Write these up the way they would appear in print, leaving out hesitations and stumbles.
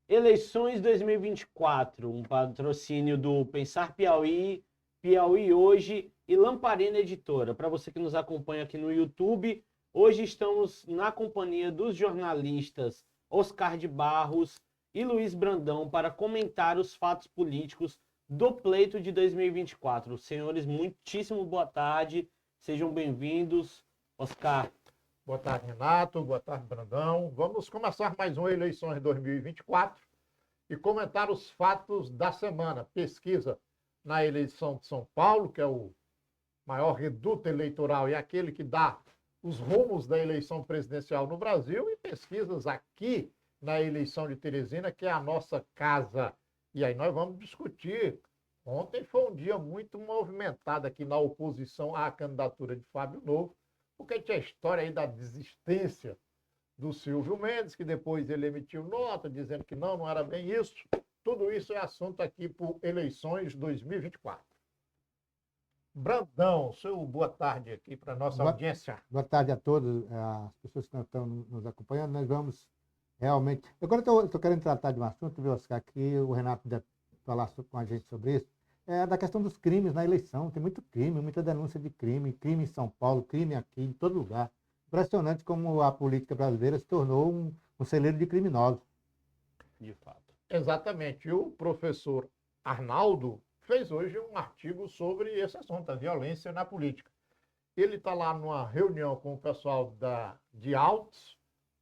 Eleições 2024, um patrocínio do Pensar Piauí, Piauí Hoje e Lamparina Editora. Para você que nos acompanha aqui no YouTube, hoje estamos na companhia dos jornalistas Oscar de Barros e Luiz Brandão para comentar os fatos políticos do pleito de 2024. Senhores, muitíssimo boa tarde, sejam bem-vindos. Oscar. Boa tarde, Renato. Boa tarde, Brandão. Vamos começar mais uma eleições 2024 e comentar os fatos da semana. Pesquisa na eleição de São Paulo, que é o maior reduto eleitoral e aquele que dá os rumos da eleição presidencial no Brasil, e pesquisas aqui na eleição de Teresina, que é a nossa casa. E aí nós vamos discutir. Ontem foi um dia muito movimentado aqui na oposição à candidatura de Fábio Novo, porque tinha a história aí da desistência do Silvio Mendes, que depois ele emitiu nota dizendo que não era bem isso. Tudo isso é assunto aqui por eleições 2024. Brandão, seu boa tarde aqui para a nossa audiência. Boa tarde a todas as pessoas que estão nos acompanhando. Nós vamos realmente... Agora estou querendo tratar de um assunto, viu, Oscar, que o Renato deve falar com a gente sobre isso. É da questão dos crimes na eleição. Tem muito crime, muita denúncia de crime em São Paulo, crime aqui, em todo lugar. Impressionante como a política brasileira se tornou um celeiro de criminosos. De fato. Exatamente. E o professor Arnaldo fez hoje um artigo sobre esse assunto, a violência na política. Ele está lá numa reunião com o pessoal de Altos.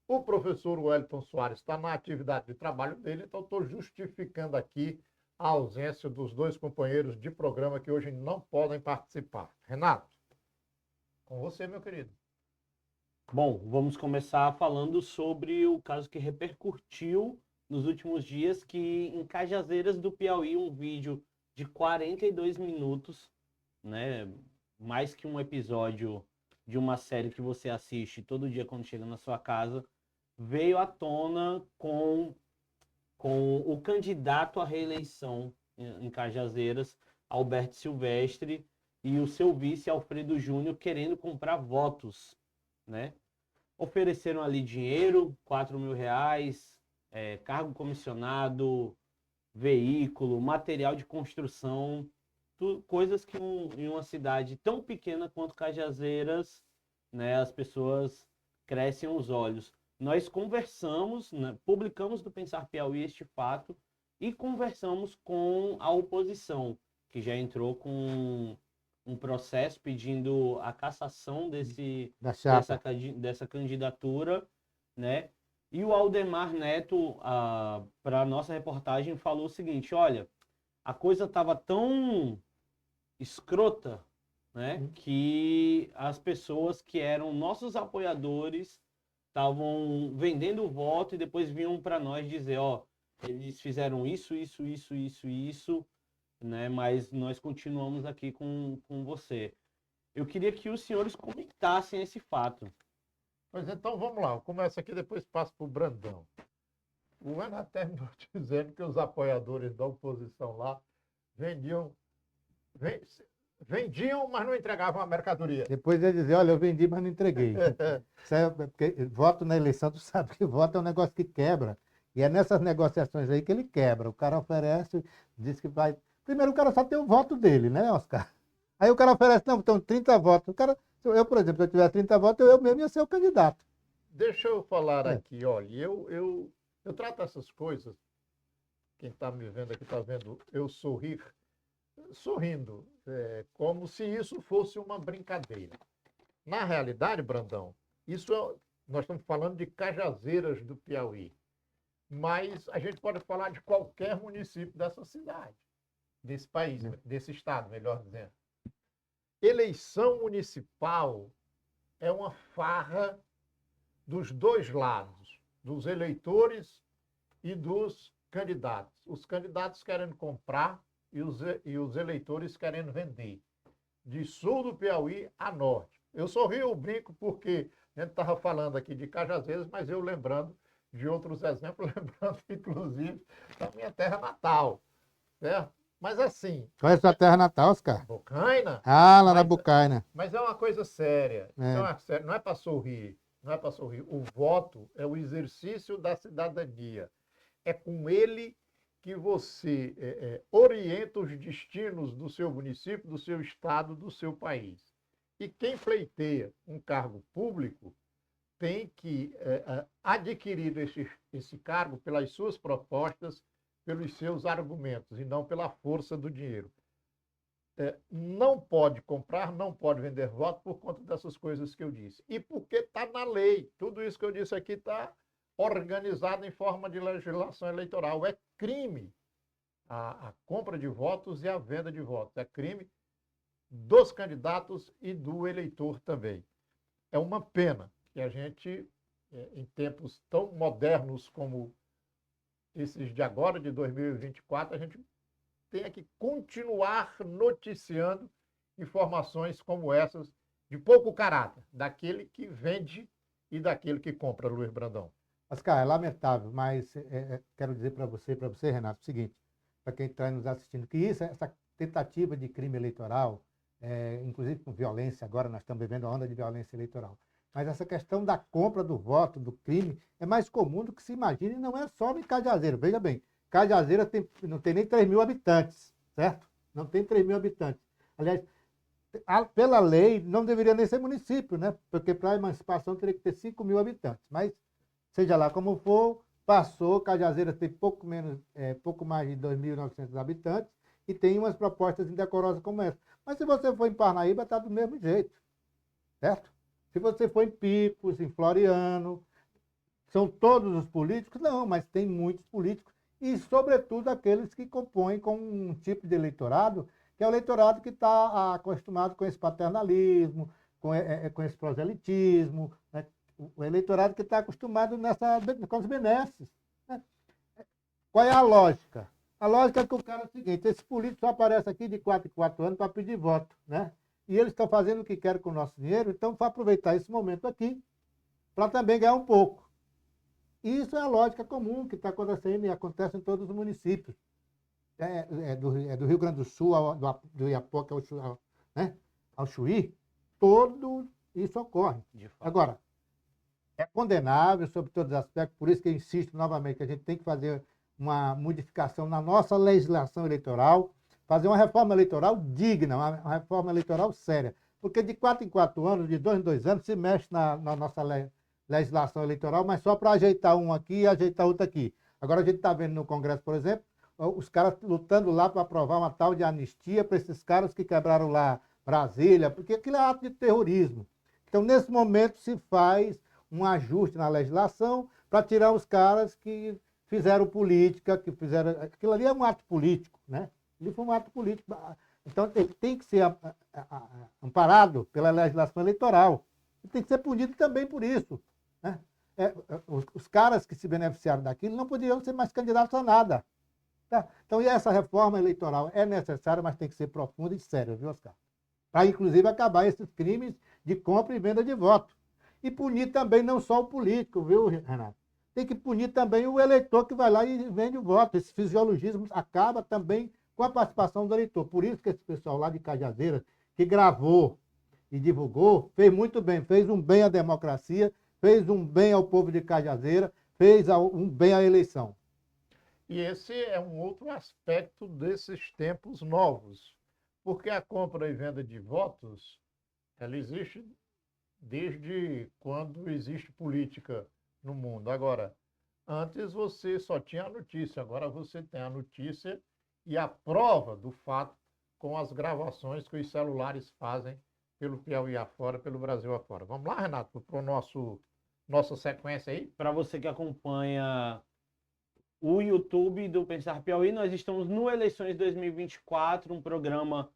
O professor Wellington Soares está na atividade de trabalho dele, então estou justificando aqui a ausência dos dois companheiros de programa que hoje não podem participar. Renato, com você, meu querido. Bom, vamos começar falando sobre o caso que repercutiu nos últimos dias, que em Cajazeiras do Piauí, um vídeo de 42 minutos, né, mais que um episódio de uma série que você assiste todo dia quando chega na sua casa, veio à tona com o candidato à reeleição em Cajazeiras, Alberto Silvestre, e o seu vice, Alfredo Júnior, querendo comprar votos, né? Ofereceram ali dinheiro, R$ 4.000, cargo comissionado, veículo, material de construção, coisas que em uma cidade tão pequena quanto Cajazeiras, né, as pessoas crescem os olhos. Nós conversamos, né, publicamos do Pensar Piauí este fato e conversamos com a oposição, que já entrou com um processo pedindo a cassação dessa candidatura, né? E o Aldemar Neto, para a nossa reportagem, falou o seguinte: olha, a coisa estava tão escrota, né, que as pessoas que eram nossos apoiadores estavam vendendo o voto e depois vinham para nós dizer, ó, eles fizeram isso, né, mas nós continuamos aqui com você. Eu queria que os senhores comentassem esse fato. Pois então, vamos lá. Eu começo aqui, depois passo para o Brandão. O Renato terminou dizendo que os apoiadores da oposição lá vendiam, mas não entregavam a mercadoria. Depois ele dizer, olha, eu vendi, mas não entreguei. Isso é porque voto na eleição, tu sabe que voto é um negócio que quebra. E é nessas negociações aí que ele quebra. O cara oferece, diz que vai... Primeiro, o cara só tem o voto dele, né, Oscar? Aí o cara oferece, não, então 30 votos. O cara, eu, por exemplo, se eu tiver 30 votos, eu mesmo ia ser o candidato. Deixa eu falar aqui, olha, eu trato essas coisas, quem está me vendo aqui está vendo eu sorrindo, como se isso fosse uma brincadeira. Na realidade, Brandão, nós estamos falando de Cajazeiras do Piauí, mas a gente pode falar de qualquer município dessa cidade, desse país, desse estado, melhor dizendo. Eleição municipal é uma farra dos dois lados, dos eleitores e dos candidatos. Os candidatos querendo comprar e os eleitores querendo vender. De sul do Piauí a norte. Eu sorrio, eu brinco, porque a gente estava falando aqui de Cajazeiras, mas eu lembrando de outros exemplos, lembrando inclusive da minha terra natal, certo? Mas assim... Qual é a sua terra natal, Oscar? Bocaina. Ah, lá na Bocaina. Mas é uma coisa séria. Não é para sorrir. Não é para sorrir. O voto é o exercício da cidadania. é com ele que você orienta os destinos do seu município, do seu estado, do seu país. E quem pleiteia um cargo público tem que adquirir esse cargo pelas suas propostas, pelos seus argumentos, e não pela força do dinheiro. Não pode comprar, não pode vender voto por conta dessas coisas que eu disse. E porque está na lei. Tudo isso que eu disse aqui está organizado em forma de legislação eleitoral. É crime a compra de votos e a venda de votos. É crime dos candidatos e do eleitor também. É uma pena que a gente, em tempos tão modernos como esses de agora, de 2024, a gente tenha que continuar noticiando informações como essas, de pouco caráter, daquele que vende e daquele que compra, Luiz Brandão. Oscar, é lamentável, mas quero dizer para você, Renato, o seguinte, para quem está nos assistindo, que essa tentativa de crime eleitoral, inclusive com violência, agora nós estamos vivendo a onda de violência eleitoral, mas essa questão da compra do voto, do crime, é mais comum do que se imagina e não é só em Cajazeiro. Veja bem, Cajazeira não tem nem 3 mil habitantes, certo? Não tem 3 mil habitantes. Aliás, pela lei, não deveria nem ser município, né? Porque para a emancipação teria que ter 5 mil habitantes. Mas, seja lá como for, passou, Cajazeira tem pouco mais de 2.900 habitantes e tem umas propostas indecorosas como essa. Mas se você for em Parnaíba, está do mesmo jeito, certo? Se você for em Picos, em Floriano, são todos os políticos? Não, mas tem muitos políticos e, sobretudo, aqueles que compõem com um tipo de eleitorado, que é o eleitorado que está acostumado com esse paternalismo, com esse proselitismo, né? O eleitorado que está acostumado com as benesses. Né? Qual é a lógica? A lógica é que o cara é o seguinte, esse político só aparece aqui de 4 em 4 anos para pedir voto, né? E eles estão fazendo o que querem com o nosso dinheiro, então vai aproveitar esse momento aqui para também ganhar um pouco. E isso é a lógica comum que está acontecendo e acontece em todos os municípios. Do Rio Grande do Sul, do Iapoca ao Chuí, todo isso ocorre. Agora, é condenável sobre todos os aspectos, por isso que eu insisto novamente que a gente tem que fazer uma modificação na nossa legislação eleitoral, fazer uma reforma eleitoral digna, uma reforma eleitoral séria. Porque de 4 em 4 anos, de 2 em 2 anos, se mexe na nossa legislação eleitoral, mas só para ajeitar um aqui e ajeitar outro aqui. Agora a gente está vendo no Congresso, por exemplo, os caras lutando lá para aprovar uma tal de anistia para esses caras que quebraram lá Brasília, porque aquilo é ato de terrorismo. Então, nesse momento, se faz um ajuste na legislação para tirar os caras que fizeram política, que fizeram... Aquilo ali é um ato político, né? Ele foi um ato político. Então, ele tem que ser amparado pela legislação eleitoral. E tem que ser punido também por isso. Né? Os caras que se beneficiaram daquilo não poderiam ser mais candidatos a nada. Tá? Então, e essa reforma eleitoral é necessária, mas tem que ser profunda e séria, viu, Oscar? Para, inclusive, acabar esses crimes de compra e venda de voto. E punir também não só o político, viu, Renato? Tem que punir também o eleitor que vai lá e vende o voto. Esse fisiologismo acaba também com a participação do eleitor. Por isso que esse pessoal lá de Cajazeiras, que gravou e divulgou, fez muito bem, fez um bem à democracia, fez um bem ao povo de Cajazeira, fez um bem à eleição. E esse é um outro aspecto desses tempos novos, porque a compra e venda de votos, ela existe desde quando existe política no mundo. Agora, antes você só tinha a notícia, agora você tem a notícia e a prova do fato com as gravações que os celulares fazem pelo Piauí afora, pelo Brasil afora. Vamos lá, Renato, para o nossa sequência aí? Para você que acompanha o YouTube do Pensar Piauí, nós estamos no Eleições 2024, um programa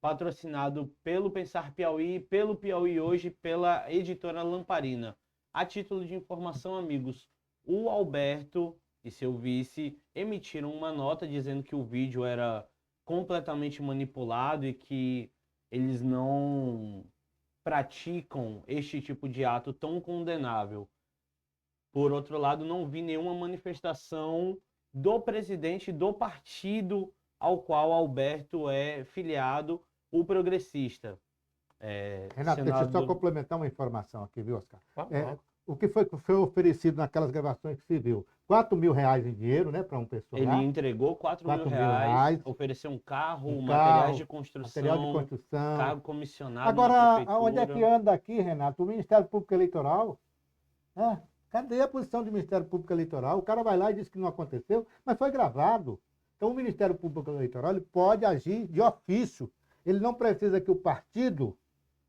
patrocinado pelo Pensar Piauí, pelo Piauí Hoje, pela editora Lamparina. A título de informação, amigos, o Alberto e seu vice emitiram uma nota dizendo que o vídeo era completamente manipulado e que eles não praticam este tipo de ato tão condenável. Por outro lado, não vi nenhuma manifestação do presidente do partido ao qual Alberto é filiado, o Progressista. Renato, deixa eu só senador... complementar uma informação aqui, viu, Oscar? Tá É, bom. o que foi oferecido naquelas gravações que se viu? R$ 4.000 em dinheiro, né, para uma pessoa Ele lá. entregou 4 mil R$ 4.000, ofereceu um carro, um materiais de carro, material de construção, construção. cargo comissionado na Agora, aonde é que prefeitura. anda aqui, Renato? O Ministério Público Eleitoral? É, cadê a posição do Ministério Público Eleitoral? O cara vai lá e diz que não aconteceu, mas foi gravado. Então, o Ministério Público Eleitoral ele pode agir de ofício. Ele não precisa que o partido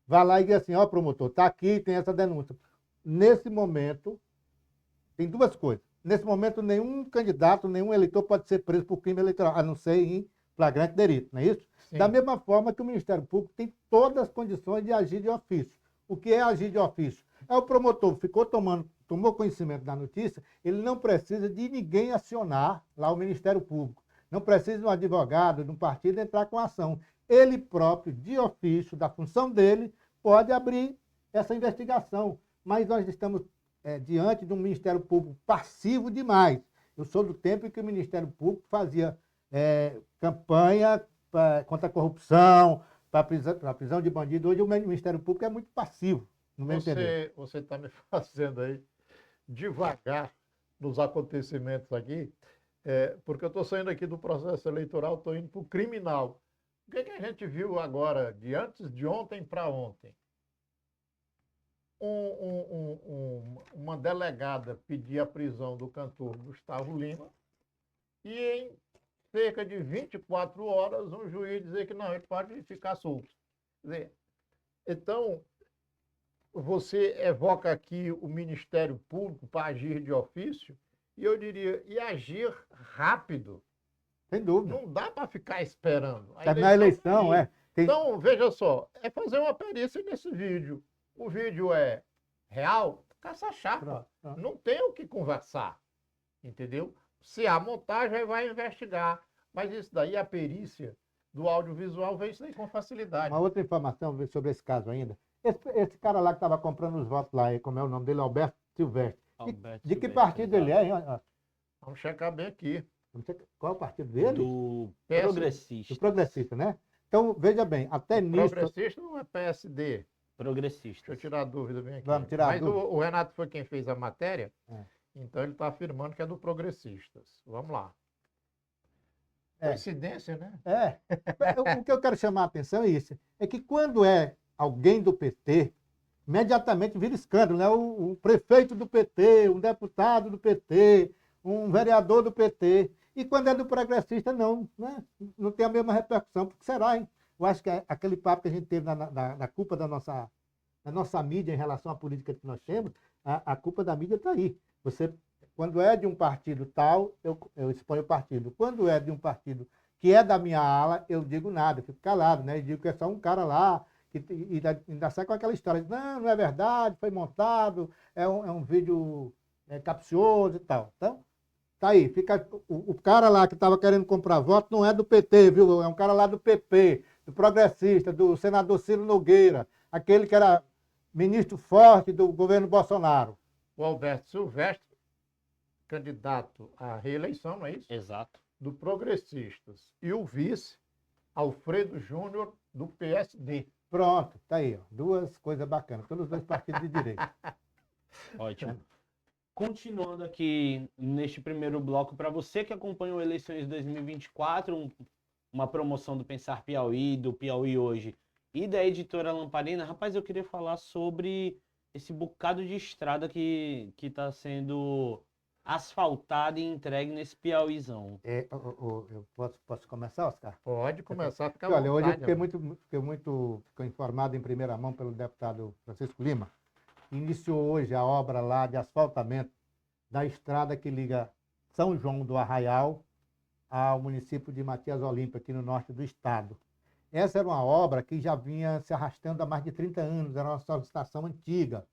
vá lá e diga assim, ó, promotor, está aqui, tem essa denúncia. Nesse momento, tem duas coisas. Nesse momento, nenhum candidato, nenhum eleitor pode ser preso por crime eleitoral, a não ser em flagrante delito, não é isso? Sim. Da mesma forma que o Ministério Público tem todas as condições de agir de ofício. O que é agir de ofício? É o promotor tomou conhecimento da notícia, ele não precisa de ninguém acionar lá o Ministério Público. Não precisa de um advogado, de um partido entrar com ação. Ele próprio, de ofício, da função dele, pode abrir essa investigação. Mas nós estamos diante de um Ministério Público passivo demais. Eu sou do tempo em que o Ministério Público fazia campanha contra a corrupção, para a prisão de bandido. Hoje o Ministério Público é muito passivo, no meu entender. Você está me fazendo aí devagar nos acontecimentos aqui, porque eu estou saindo aqui do processo eleitoral, estou indo para o criminal. O que a gente viu agora, de antes de ontem para ontem? Uma delegada pedir a prisão do cantor Gustavo Lima e em cerca de 24 horas um juiz dizer que não, ele pode ficar solto. Quer dizer, então, você evoca aqui o Ministério Público para agir de ofício, e eu diria, e agir rápido. Sem dúvida. Não dá para ficar esperando. Na eleição, Então, veja só, é fazer uma perícia nesse vídeo. O vídeo é real, caça chapa. Pronto. Não tem o que conversar, entendeu? Se há montagem, aí vai investigar. Mas isso daí, a perícia do audiovisual vê isso daí com facilidade. Uma outra informação sobre esse caso ainda. Esse cara lá que estava comprando os votos lá, como é o nome dele, Alberto Silvestre. De que partido ele é, hein? Vamos checar bem aqui. Qual é o partido dele? Do PS. progressista. Do progressista, né? Então, veja bem, até nisso... Progressista não é PSD? Progressista. Deixa eu tirar a dúvida bem aqui. Vamos tirar a Mas dúvida. o Renato foi quem fez a matéria, É. então ele está afirmando que é do Progressistas. Vamos lá. É. Coincidência, né? O que eu quero chamar a atenção é isso. É que quando é alguém do PT, imediatamente vira escândalo, né? O prefeito do PT, um deputado do PT, um vereador do PT. E quando é do progressista, não, né? Não tem a mesma repercussão. Porque será, hein? Eu acho que aquele papo que a gente teve na culpa da nossa mídia em relação à política que nós temos, a culpa da mídia está aí. Quando é de um partido tal, eu exponho o partido. Quando é de um partido que é da minha ala, eu digo nada, eu fico calado, né? Eu digo que é só um cara lá, e ainda sai com aquela história. Não é verdade, foi montado, é um vídeo capcioso e tal. Então, tá aí, fica o cara lá que estava querendo comprar voto não é do PT, viu? É um cara lá do PP, do progressista, do senador Ciro Nogueira, aquele que era ministro forte do governo Bolsonaro. O Alberto Silvestre, candidato à reeleição, não é isso? Exato. Do Progressistas. E o vice, Alfredo Júnior, do PSD. Pronto, tá aí, ó. Duas coisas bacanas, todos os dois partidos de direita. Ótimo. Continuando aqui neste primeiro bloco, para você que acompanhou eleições de 2024, uma promoção do Pensar Piauí, do Piauí Hoje e da editora Lamparina, rapaz, eu queria falar sobre esse bocado de estrada que está sendo asfaltada e entregue nesse Piauízão. Eu posso começar, Oscar? Pode começar a ficar Olha, hoje eu vontade, fiquei informado em primeira mão pelo deputado Francisco Lima. Iniciou hoje a obra lá de asfaltamento da estrada que liga São João do Arraial ao município de Matias Olímpio, aqui no norte do estado. Essa era uma obra que já vinha se arrastando há mais de 30 anos, era uma solicitação antiga.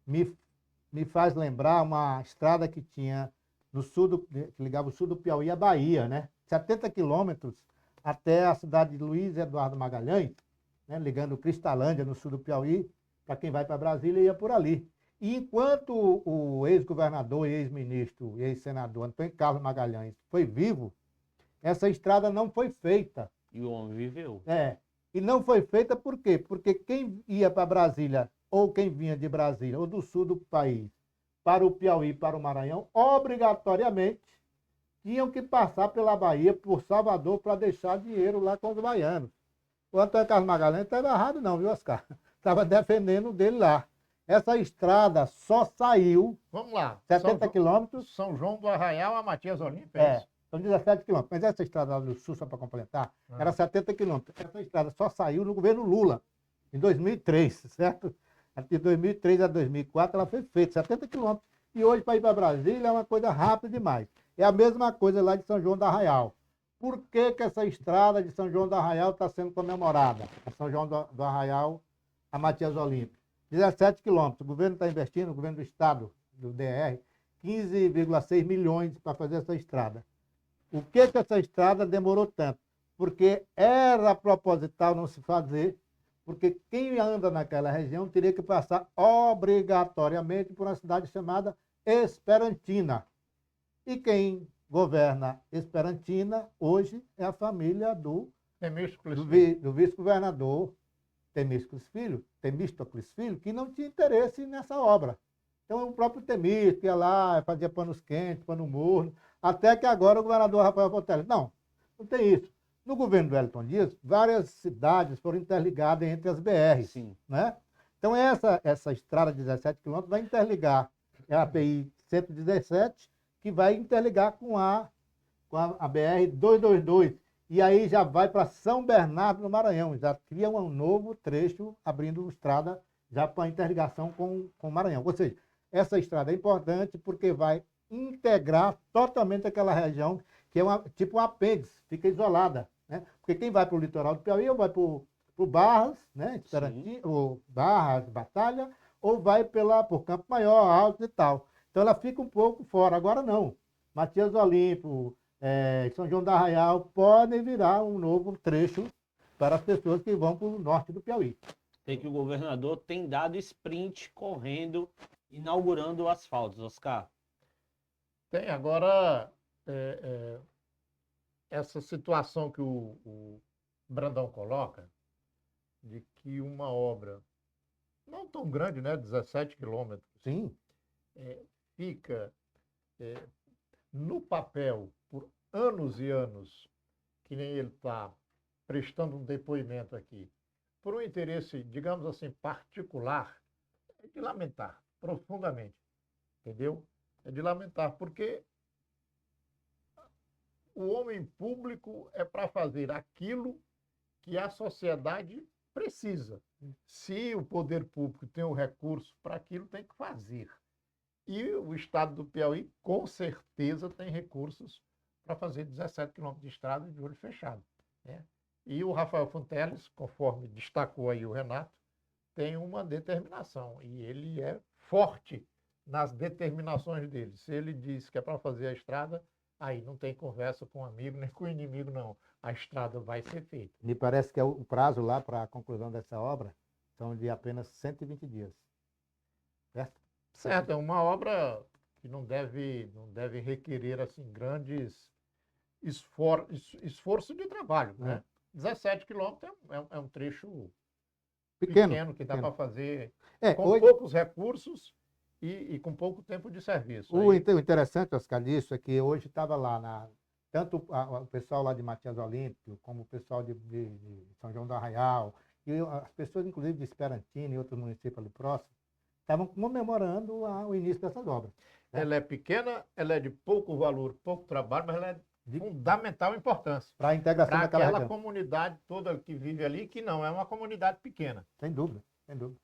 Me faz lembrar uma estrada que tinha no sul que ligava o sul do Piauí à Bahia, né? 70 quilômetros até a cidade de Luiz Eduardo Magalhães, né? Ligando Cristalândia, no sul do Piauí, para quem vai para Brasília ia por ali. E enquanto o ex-governador e ex-ministro e ex-senador Antônio Carlos Magalhães foi vivo, essa estrada não foi feita. E o homem viveu. E não foi feita por quê? Porque quem ia para Brasília, ou quem vinha de Brasília, ou do sul do país, para o Piauí, para o Maranhão, obrigatoriamente tinham que passar pela Bahia, por Salvador, para deixar dinheiro lá com os baianos. O Antônio Carlos Magalhães não estava errado não, viu, Oscar? Estava defendendo dele lá. Essa estrada só saiu Vamos lá. 70 quilômetros. São João do Arraial a Matias Olímpio, São 17 quilômetros. Mas essa estrada lá do sul, só para completar, era 70 quilômetros. Essa estrada só saiu no governo Lula, em 2003, certo? De 2003 a 2004 ela foi feita, 70 quilômetros. E hoje, para ir para Brasília, é uma coisa rápida demais. É a mesma coisa lá de São João do Arraial. Por que que essa estrada de São João do Arraial está sendo comemorada? São João do Arraial a Matias Olímpio. 17 quilômetros. O governo está investindo, o governo do estado, do DR, 15,6 milhões para fazer essa estrada. O que que essa estrada demorou tanto? Porque era proposital não se fazer, porque quem anda naquela região teria que passar obrigatoriamente por uma cidade chamada Esperantina. E quem governa Esperantina hoje é a família do vice-governador Temístocles Filho, que não tinha interesse nessa obra. Então o próprio Temístocles ia lá, fazia panos quentes, pano morno, até que agora o governador Rafael Portela. Não tem isso. No governo do Wellington Dias, várias cidades foram interligadas entre as BRs. Sim. Né? Então essa estrada de 17 quilômetros vai interligar a API 117, que vai interligar com a BR 222. E aí já vai para São Bernardo do Maranhão. Já cria um novo trecho, abrindo estrada já para interligação com o Maranhão. Ou seja, essa estrada é importante porque vai integrar totalmente aquela região que é tipo um apêndice, fica isolada. Né? Porque quem vai para o litoral do Piauí ou vai para o Barras, né? Ou Barras, Batalha, ou vai por Campo Maior, Alto e tal. Então ela fica um pouco fora. Agora não. Matias Olímpio, São João do Arraial podem virar um novo trecho para as pessoas que vão para o norte do Piauí. Tem que o governador tem dado sprint correndo, inaugurando o asfalto, Oscar. Tem. Agora, essa situação que o Brandão coloca, de que uma obra não tão grande, né, 17 quilômetros, Sim. Fica no papel por anos e anos, que nem ele está prestando um depoimento aqui, por um interesse, digamos assim, particular, é de lamentar profundamente, entendeu? É de lamentar, porque o homem público é para fazer aquilo que a sociedade precisa. Se o poder público tem o recurso para aquilo, tem que fazer. E o estado do Piauí, com certeza, tem recursos para fazer 17 quilômetros de estrada de olho fechado. Né? E o Rafael Fonteles, conforme destacou aí o Renato, tem uma determinação. E ele é forte nas determinações dele. Se ele diz que é para fazer a estrada, aí não tem conversa com o amigo nem com o inimigo, não. A estrada vai ser feita. Me parece que o prazo lá para a conclusão dessa obra são de apenas 120 dias. Certo? Certo, é uma obra que não deve requerer assim, grandes esforço de trabalho. Né? 17 quilômetros é um trecho pequeno que dá para fazer com poucos recursos e com pouco tempo de serviço. O interessante, Oscar, disso é que hoje estava lá, tanto o pessoal lá de Matias Olímpio, como o pessoal de São João do Arraial, e as pessoas, inclusive, de Esperantina e outros municípios ali próximos, estavam comemorando o início dessas obras. Né? Ela é pequena, ela é de pouco valor, pouco trabalho, mas ela é de fundamental importância. Para a integração daquela região. Comunidade toda que vive ali, que não é uma comunidade pequena. Sem dúvida, sem dúvida.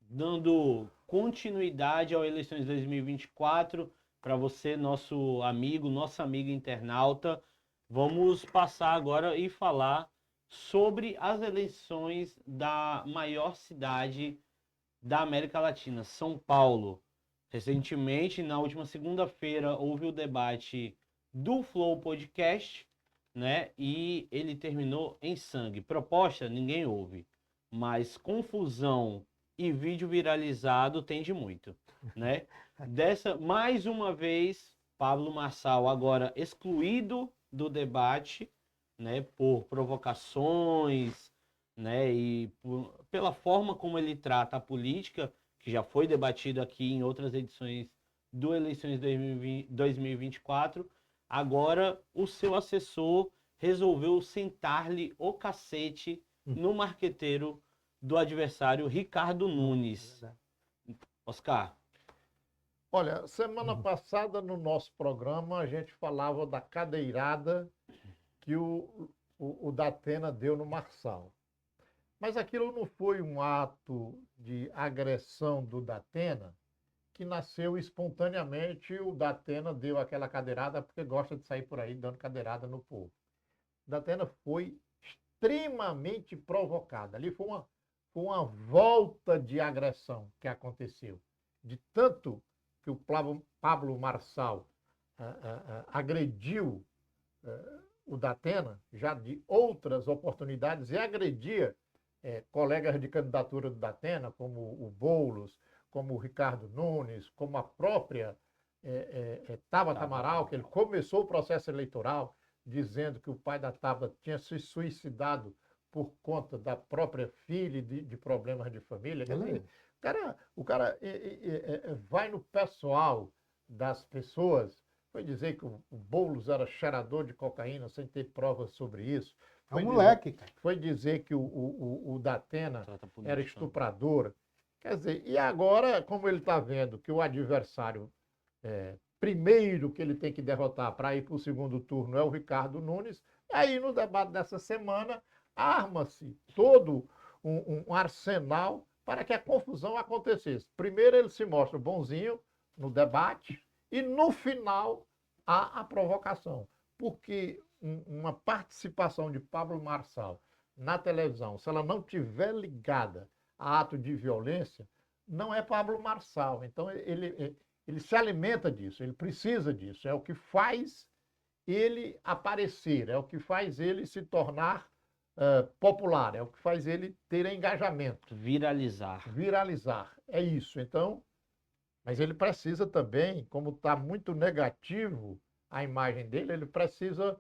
Dando continuidade às eleições de 2024, para você, nosso amigo, nossa amiga internauta, vamos passar agora e falar sobre as eleições da maior cidade da América Latina, São Paulo. Recentemente, na última segunda-feira, houve o debate do Flow Podcast, né? E ele terminou em sangue. Proposta, ninguém ouve, mas confusão e vídeo viralizado tem de muito, né? Mais uma vez, Pablo Marçal agora excluído do debate, né? Por provocações, né? E pela forma como ele trata a política, que já foi debatido aqui em outras edições do Eleições 2024, agora o seu assessor resolveu sentar-lhe o cacete no marqueteiro do adversário, Ricardo Nunes. Oscar. Olha, semana passada no nosso programa a gente falava da cadeirada que o Datena deu no Marçal. Mas aquilo não foi um ato de agressão do Datena que nasceu espontaneamente. O Datena deu aquela cadeirada porque gosta de sair por aí dando cadeirada no povo. O Datena foi extremamente provocado. Ali foi uma volta de agressão que aconteceu. De tanto que o Pablo Marçal agrediu o Datena, já de outras oportunidades, e agredia colegas de candidatura do Datena, como o Boulos, como o Ricardo Nunes, como a própria Tabata Amaral, que ele começou o processo eleitoral dizendo que o pai da Tabata tinha se suicidado por conta da própria filha e de problemas de família. Quer dizer, o cara vai no pessoal das pessoas, foi dizer que o Boulos era cheirador de cocaína sem ter provas sobre isso. É um moleque, cara. Foi dizer que o Datena era estuprador. Quer dizer, e agora, como ele está vendo que o adversário primeiro que ele tem que derrotar para ir para o segundo turno é o Ricardo Nunes, aí no debate dessa semana arma-se todo um arsenal para que a confusão acontecesse. Primeiro ele se mostra bonzinho no debate e no final há a provocação. Porque uma participação de Pablo Marçal na televisão, se ela não tiver ligada a ato de violência, não é Pablo Marçal. Então ele se alimenta disso, ele precisa disso. É o que faz ele aparecer, é o que faz ele se tornar popular, é o que faz ele ter engajamento. Viralizar. Viralizar, é isso. Então, mas ele precisa também, como está muito negativo a imagem dele, ele precisa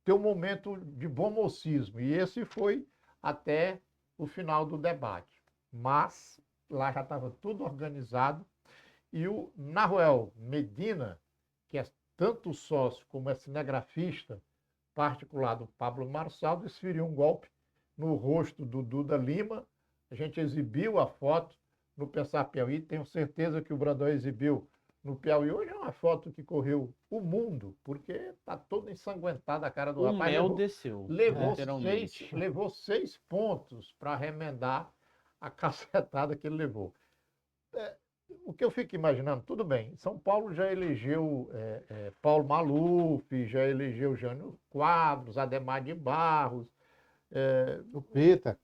ter um momento de bom mocismo. E esse foi até o final do debate. Mas lá já estava tudo organizado e o Naruel Medina, que é tanto sócio como é cinegrafista particular do Pablo Marçal, desferiu um golpe no rosto do Duda Lima. A gente exibiu a foto no Pensar Piauí, tenho certeza que o Brandão exibiu no Piauí. Hoje é uma foto que correu o mundo, porque está toda ensanguentada a cara do rapaz. O mel desceu, literalmente. Levou 6 pontos para remendar a cacetada que ele levou. O que eu fico imaginando, tudo bem, São Paulo já elegeu Paulo Maluf, já elegeu Jânio Quadros, Adhemar de Barros, O Pita.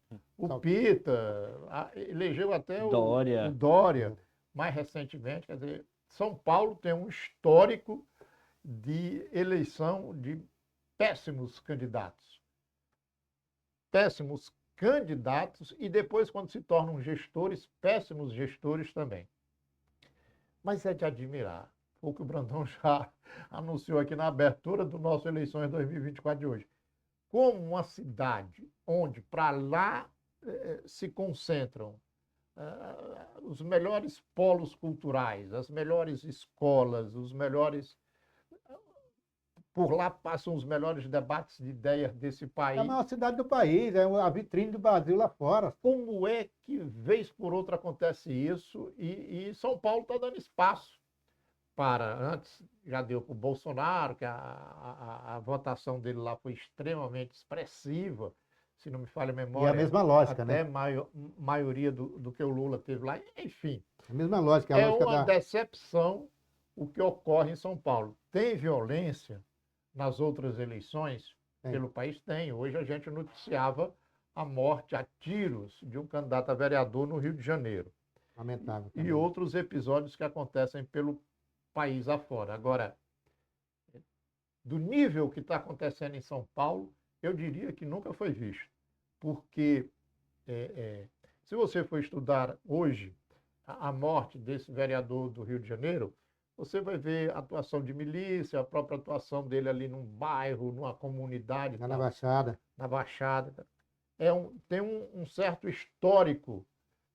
Elegeu até o Dória. Dória, mais recentemente. Quer dizer, São Paulo tem um histórico de eleição de péssimos candidatos. Péssimos candidatos e depois, quando se tornam gestores, péssimos gestores também. Mas é de admirar o que o Brandão já anunciou aqui na abertura do nosso Eleições 2024 de hoje. Como uma cidade onde para lá se concentram os melhores polos culturais, as melhores escolas, os melhores... Por lá passam os melhores debates de ideias desse país. É a maior cidade do país, é a vitrine do Brasil lá fora. Como é que, vez por outra, acontece isso? E São Paulo está dando espaço para... Antes já deu para o Bolsonaro, que a votação dele lá foi extremamente expressiva, se não me falha a memória. E a mesma lógica, até né? maioria do que o Lula teve lá. Enfim, A mesma lógica. A é lógica uma decepção o que ocorre em São Paulo. Tem violência nas outras eleições pelo país? Tem. Hoje a gente noticiava a morte a tiros de um candidato a vereador no Rio de Janeiro. Lamentável. E outros episódios que acontecem pelo país afora. Agora, do nível que está acontecendo em São Paulo, eu diria que nunca foi visto. Porque se você for estudar hoje a morte desse vereador do Rio de Janeiro, você vai ver a atuação de milícia, a própria atuação dele ali num bairro, numa comunidade. Na Baixada. Na Baixada. tem um certo histórico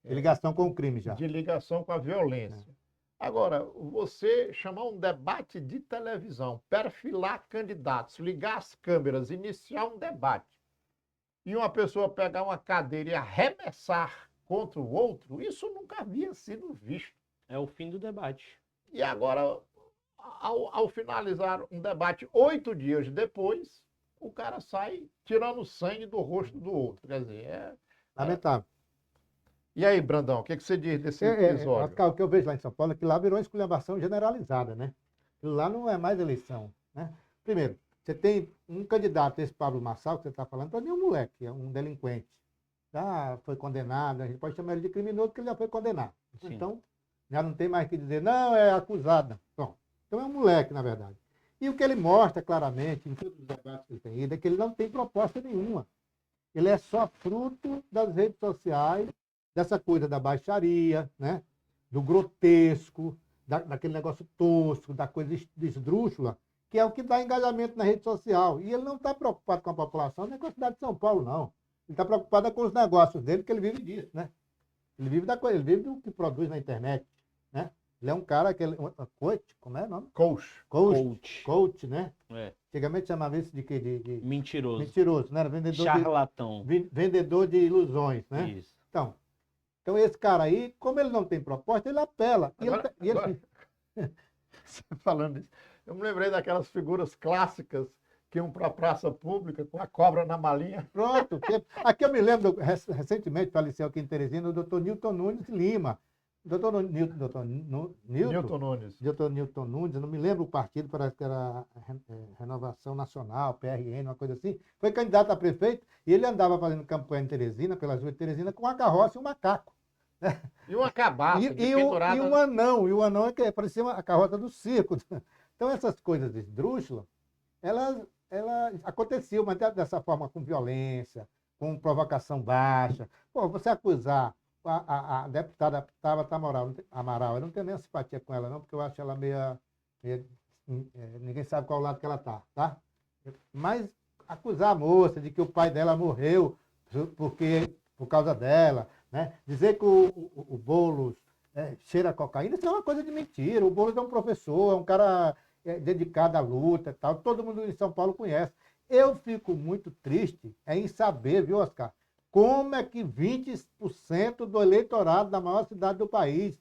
De ligação com o crime já. de ligação com a violência. Agora, você chamar um debate de televisão, perfilar candidatos, ligar as câmeras, iniciar um debate, e uma pessoa pegar uma cadeira e arremessar contra o outro, isso nunca havia sido visto. É o fim do debate. E agora, ao finalizar um debate 8 dias depois, o cara sai tirando sangue do rosto do outro. Quer dizer, Lamentável. E aí, Brandão, o que você diz desse episódio? Oscar, o que eu vejo lá em São Paulo é que lá virou uma esculhambação generalizada, né? Aquilo lá não é mais eleição, né? Primeiro, você tem um candidato, esse Pablo Marçal, que você está falando, para mim é um moleque, é um delinquente. Já foi condenado, a gente pode chamar ele de criminoso porque ele já foi condenado. Sim. Então, já não tem mais que dizer, não, é acusado. Bom, então é um moleque, na verdade. E o que ele mostra claramente, em todos os debates que ele tem ido, é que ele não tem proposta nenhuma. Ele é só fruto das redes sociais, dessa coisa da baixaria, né? Do grotesco, daquele negócio tosco, da coisa esdrúxula, que é o que dá engajamento na rede social. E ele não está preocupado com a população, nem com a cidade de São Paulo, não. Ele está preocupado com os negócios dele, porque ele vive disso, né? Ele vive da coisa, ele vive do que produz na internet, né? Ele é um cara que coach, como é o nome? Coach, né? É. Antigamente chamava isso de quê? De Mentiroso. mentiroso, né? Era Charlatão. Vendedor de ilusões, né? Isso. Então esse cara aí, como ele não tem proposta, ele apela. Agora, você falando isso, eu me lembrei daquelas figuras clássicas que iam para a praça pública com a cobra na malinha. Pronto. Aqui eu me lembro, recentemente faleceu aqui em Teresina, o doutor Newton Nunes Lima. Doutor Newton Nunes. Doutor Newton Nunes, eu não me lembro o partido, parece que era Renovação Nacional, PRN, uma coisa assim. Foi candidato a prefeito e ele andava fazendo campanha em Teresina, pelas ruas de Teresina, com uma carroça e um macaco. E uma cabaça pendurada. E o anão é que parecia a carroça do circo. Então essas coisas esdrúxulas, elas aconteciam, mas dessa forma com violência, com provocação baixa. Pô, você acusar a deputada Tabata Amaral, eu não tenho nem simpatia com ela, não, porque eu acho ela ninguém sabe qual lado que ela tá? Mas acusar a moça de que o pai dela morreu por causa dela, né? Dizer que o Boulos cheira a cocaína, isso é uma coisa de mentira. O Boulos é um professor, é um cara dedicado à luta e tal, todo mundo em São Paulo conhece. Eu fico muito triste em saber, viu, Oscar, como é que 20% do eleitorado da maior cidade do país,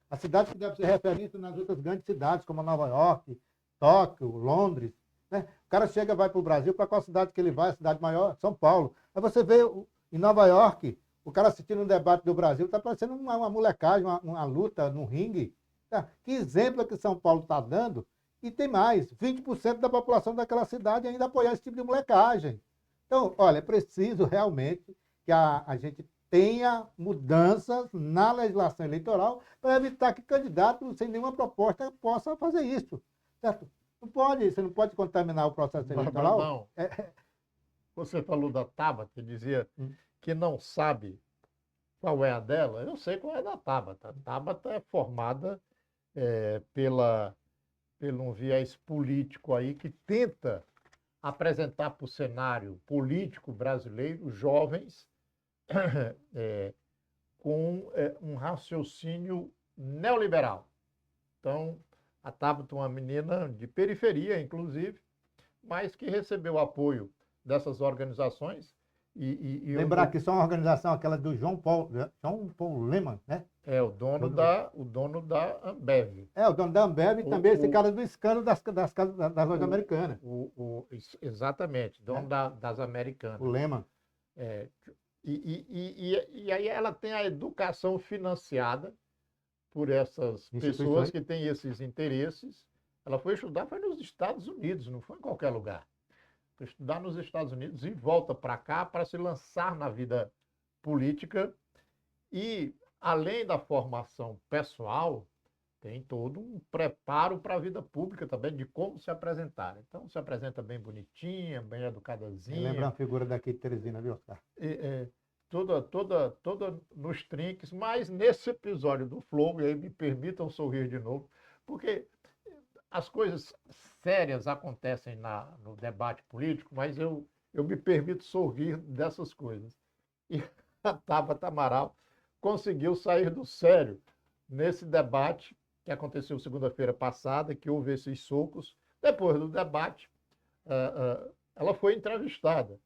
a cidade que deve ser referência nas outras grandes cidades, como Nova York, Tóquio, Londres, né? O cara chega, vai para o Brasil, para qual cidade que ele vai? A cidade maior? São Paulo. Aí você vê em Nova York, o cara assistindo um debate do Brasil, está parecendo uma molecagem, uma luta no ringue. Tá? Que exemplo que São Paulo está dando? E tem mais, 20% da população daquela cidade ainda apoiar esse tipo de molecagem. Então, olha, é preciso realmente que a gente tenha mudanças na legislação eleitoral para evitar que candidato sem nenhuma proposta possa fazer isso. Certo? Você não pode contaminar o processo eleitoral. Não. Você falou da Tabata, dizia que não sabe qual é a dela. Eu sei qual é a da Tabata. A Tabata é formada pelo um viés político aí que tenta apresentar para o cenário político brasileiro jovens com um raciocínio neoliberal. Então, a Tabata é uma menina de periferia, inclusive, mas que recebeu apoio dessas organizações. Lembrar que são uma organização, aquela do João Paulo Leman, né? É o dono da Ambev. É, o dono da Ambev e também esse cara do escândalo das lojas americanas. Exatamente, dono das americanas. O Leman. E aí ela tem a educação financiada por essas pessoas que têm esses interesses. Ela foi estudar, foi nos Estados Unidos, não foi em qualquer lugar. Foi estudar nos Estados Unidos e volta para cá para se lançar na vida política. E, além da formação pessoal, tem todo um preparo para a vida pública também, de como se apresentar. Então, se apresenta bem bonitinha, bem educadazinha. Lembra uma figura daqui de Teresina, viu, Oscar? Toda nos trinques, mas nesse episódio do Flow, e aí me permitam sorrir de novo, porque as coisas sérias acontecem no debate político, mas eu me permito sorrir dessas coisas. e a Tabata Amaral conseguiu sair do sério nesse debate que aconteceu segunda-feira passada, que houve esses socos. Depois do debate, ela foi entrevistada.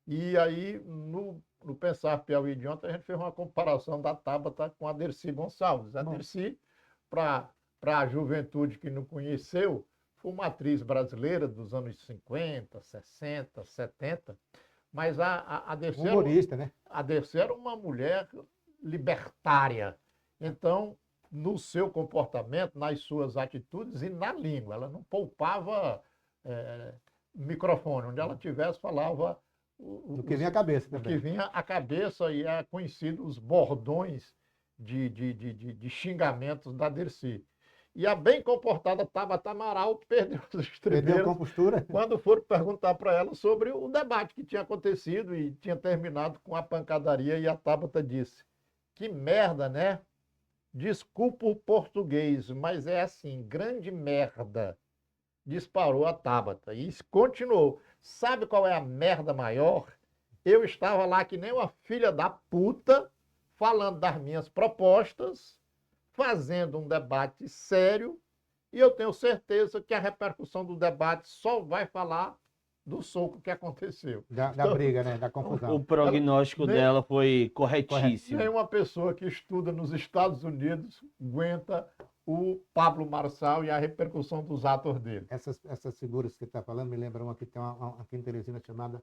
E aí, no Pensar Piauí de ontem, a gente fez uma comparação da Tabata com a Dercy Gonçalves. A Dercy, para a juventude que não conheceu, foi uma atriz brasileira dos anos 50, 60, 70, mas a Dercy Humorista, né? a Dercy era uma mulher libertária. Então, no seu comportamento, nas suas atitudes e na língua, ela não poupava microfone. Onde ela tivesse, falava Do que vinha à cabeça o que também. vinha à cabeça, e é conhecido os bordões de xingamentos da Dercy. E a bem comportada Tabata Amaral perdeu os Perdeu a estribeiros compostura. quando foram perguntar para ela sobre o debate que tinha acontecido e tinha terminado com a pancadaria, e a Tabata disse: que merda, né? Desculpa o português, mas é assim, grande merda. Disparou a Tabata e continuou. Sabe qual é a merda maior? Eu estava lá que nem uma filha da puta, falando das minhas propostas, fazendo um debate sério, e eu tenho certeza que a repercussão do debate só vai falar do soco que aconteceu. Da briga, né? Da O confusão. prognóstico nem- dela foi corretíssimo. Nenhuma pessoa que estuda nos Estados Unidos aguenta o Pablo Marçal e a repercussão dos atos dele. Essas figuras que você está falando me lembram uma que tem aqui em Teresina chamada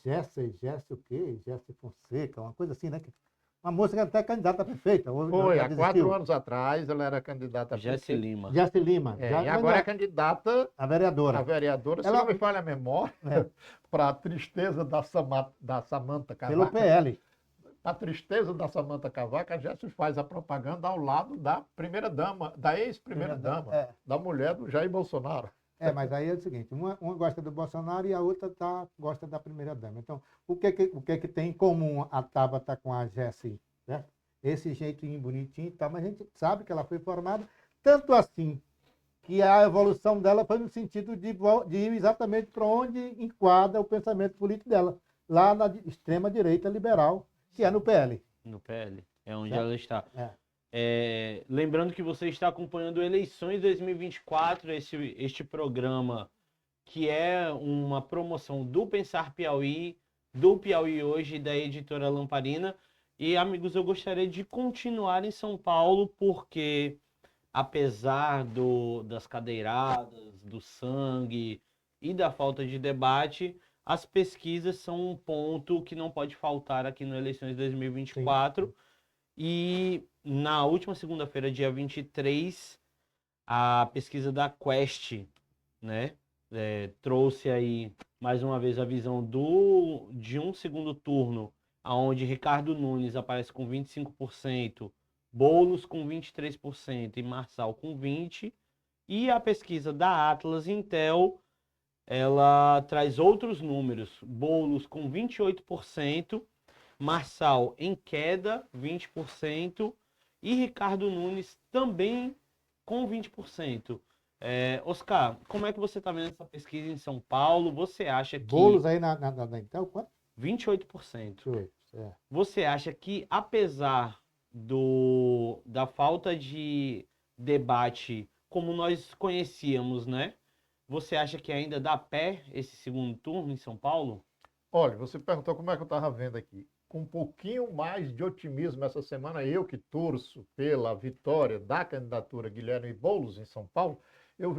Gércia o quê? Gércia Fonseca, uma coisa assim, né? Uma moça que até é candidata a prefeita. Foi, já há desistiu. 4 anos atrás, ela era candidata a Jesse prefeita. Lima. Jesse Lima. E agora é candidata a vereadora. a vereadora, se Ela- não me falha a memória, É. para a tristeza da Samanta Pelo Cavaca. PL. A tristeza da Samanta Cavaca, a Jéssica faz a propaganda ao lado da primeira-dama, da ex-primeira-dama, É. da mulher do Jair Bolsonaro. Mas aí é o seguinte, uma gosta do Bolsonaro e a outra gosta da primeira-dama. Então, o que tem em comum a Tabata com a Jessi, né? Esse jeitinho bonitinho e tal, mas a gente sabe que ela foi formada, tanto assim, que a evolução dela foi no sentido de ir exatamente para onde enquadra o pensamento político dela, lá na extrema-direita liberal, que é no PL. No PL. É onde Certo. ela está. É. Lembrando que você está acompanhando Eleições 2024, este programa que é uma promoção do Pensar Piauí, do Piauí Hoje e da editora Lamparina. E, amigos, eu gostaria de continuar em São Paulo, porque apesar das cadeiradas, do sangue e da falta de debate, as pesquisas são um ponto que não pode faltar aqui no Eleições 2024. E na última segunda-feira, dia 23, a pesquisa da Quest, né, trouxe aí mais uma vez a visão de um segundo turno, onde Ricardo Nunes aparece com 25%, Boulos com 23% e Marçal com 20%. E a pesquisa da Atlas Intel, ela traz outros números. Boulos com 28%, Marçal em queda, 20%, e Ricardo Nunes também com 20%. Oscar, como é que você está vendo essa pesquisa em São Paulo? Você acha que... Boulos aí na Intel, quanto? 28%. É. Você acha que, apesar da falta de debate como nós conhecíamos, né? Você acha que ainda dá pé esse segundo turno em São Paulo? Olha, você perguntou como é que eu estava vendo aqui. Com um pouquinho mais de otimismo essa semana, eu que torço pela vitória da candidatura Guilherme Boulos em São Paulo, eu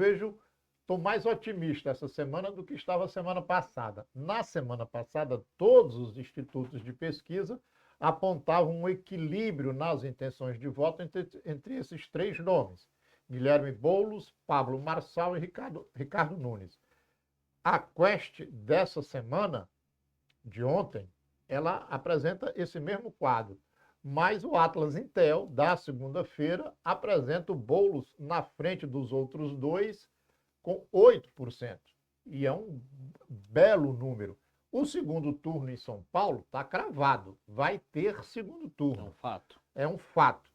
estou mais otimista essa semana do que estava a semana passada. Na semana passada, todos os institutos de pesquisa apontavam um equilíbrio nas intenções de voto entre esses três nomes: Guilherme Boulos, Pablo Marçal e Ricardo Nunes. A Quest dessa semana, de ontem, ela apresenta esse mesmo quadro, mas o Atlas Intel, da segunda-feira, apresenta o Boulos na frente dos outros dois com 8%. E é um belo número. O segundo turno em São Paulo está cravado. Vai ter segundo É um turno. fato. É um fato.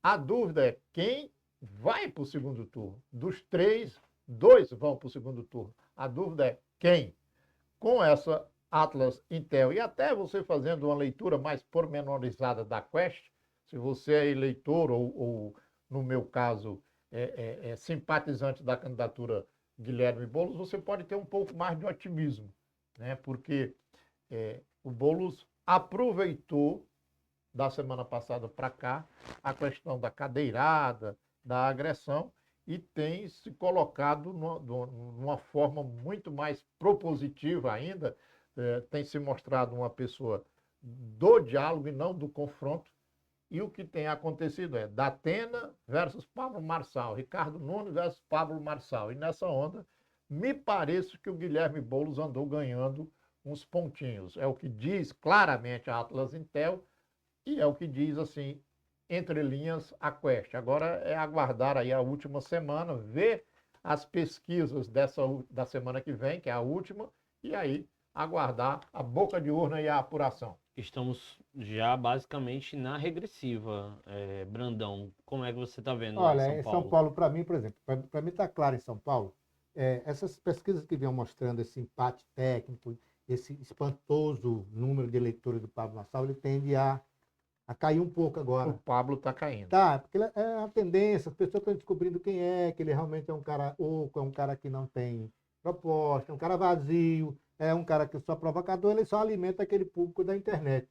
A dúvida é quem vai para o segundo turno. Dos três, dois vão para o segundo turno. A dúvida é quem. Com essa Atlas Intel. E até você fazendo uma leitura mais pormenorizada da Quest, se você é eleitor ou no meu caso, é simpatizante da candidatura Guilherme Boulos, você pode ter um pouco mais de otimismo, né? Porque o Boulos aproveitou da semana passada para cá a questão da cadeirada, da agressão, e tem se colocado numa forma muito mais propositiva ainda, tem se mostrado uma pessoa do diálogo e não do confronto. E o que tem acontecido é Datena versus Pablo Marçal, Ricardo Nunes versus Pablo Marçal. E nessa onda, me parece que o Guilherme Boulos andou ganhando uns pontinhos. É o que diz claramente a Atlas Intel e é o que diz, assim, entre linhas, a Quest. Agora é aguardar aí a última semana, ver as pesquisas da semana que vem, que é a última, e aí aguardar a boca de urna e a apuração. Estamos já basicamente na regressiva, Brandão. Como é que você está vendo lá em Olha, São em São Paulo? Paulo, para mim, por exemplo, para mim está claro em São Paulo, essas pesquisas que vinham mostrando esse empate técnico, esse espantoso número de eleitores do Pablo Marçal, ele tende a cair um pouco O agora. Pablo está caindo. Tá, porque é a tendência, as pessoas estão descobrindo quem é, que ele realmente é um cara oco, é um cara que não tem proposta, é um cara vazio, é um cara que só provocador, ele só alimenta aquele público da internet.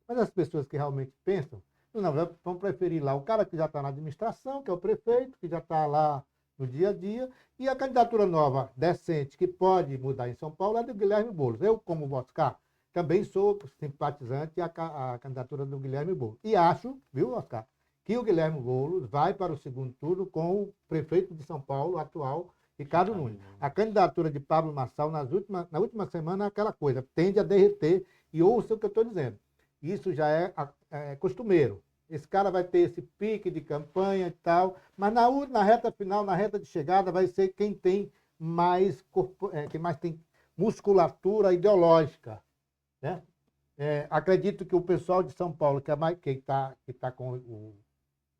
Mas as pessoas que realmente pensam, não, vão preferir lá o cara que já está na administração, que é o prefeito, que já está lá no dia a dia, e a candidatura nova, decente, que pode mudar em São Paulo, é do Guilherme Boulos. Eu, como Oscar, também sou simpatizante à candidatura do Guilherme Boulos. E acho, viu, Oscar, que o Guilherme Boulos vai para o segundo turno com o prefeito de São Paulo atual, Ricardo Nunes. A candidatura de Pablo Marçal na última semana é aquela coisa, tende a derreter, e ouça o que eu estou dizendo. Isso já é costumeiro. Esse cara vai ter esse pique de campanha e tal, mas na reta final, na reta de chegada, vai ser quem tem mais, quem mais tem musculatura ideológica, né? Acredito que o pessoal de São Paulo, que está com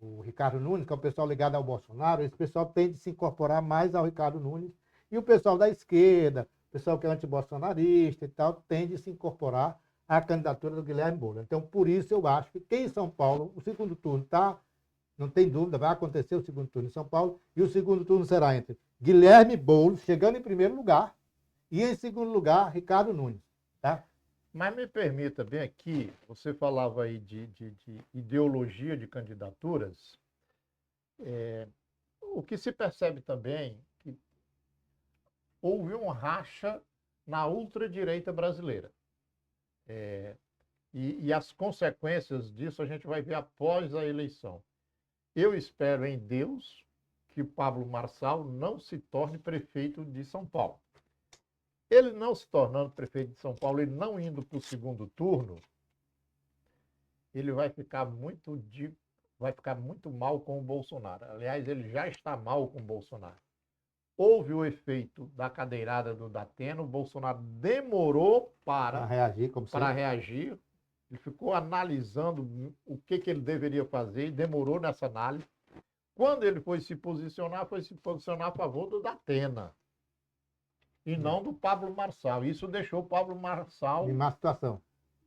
o Ricardo Nunes, que é o pessoal ligado ao Bolsonaro, esse pessoal tende a se incorporar mais ao Ricardo Nunes, e o pessoal da esquerda, o pessoal que é antibolsonarista e tal, tende a se incorporar à candidatura do Guilherme Boulos. Então, por isso eu acho que quem em São Paulo, o segundo turno não tem dúvida, vai acontecer o segundo turno em São Paulo, e o segundo turno será entre Guilherme Boulos, chegando em primeiro lugar, e em segundo lugar, Ricardo Nunes, tá? Mas me permita bem aqui, você falava aí de ideologia de candidaturas, o que se percebe também que houve um racha na ultradireita brasileira. E as consequências disso a gente vai ver após a eleição. Eu espero em Deus que Pablo Marçal não se torne prefeito de São Paulo. Ele não se tornando prefeito de São Paulo e não indo para o segundo turno, ele vai ficar muito mal com o Bolsonaro. Aliás, ele já está mal com o Bolsonaro. Houve o efeito da cadeirada do Datena, o Bolsonaro demorou para reagir, ele ficou analisando o que ele deveria fazer e demorou nessa análise. Quando ele foi se posicionar a favor do Datena e não do Pablo Marçal. Isso deixou o Pablo Marçal Em má situação.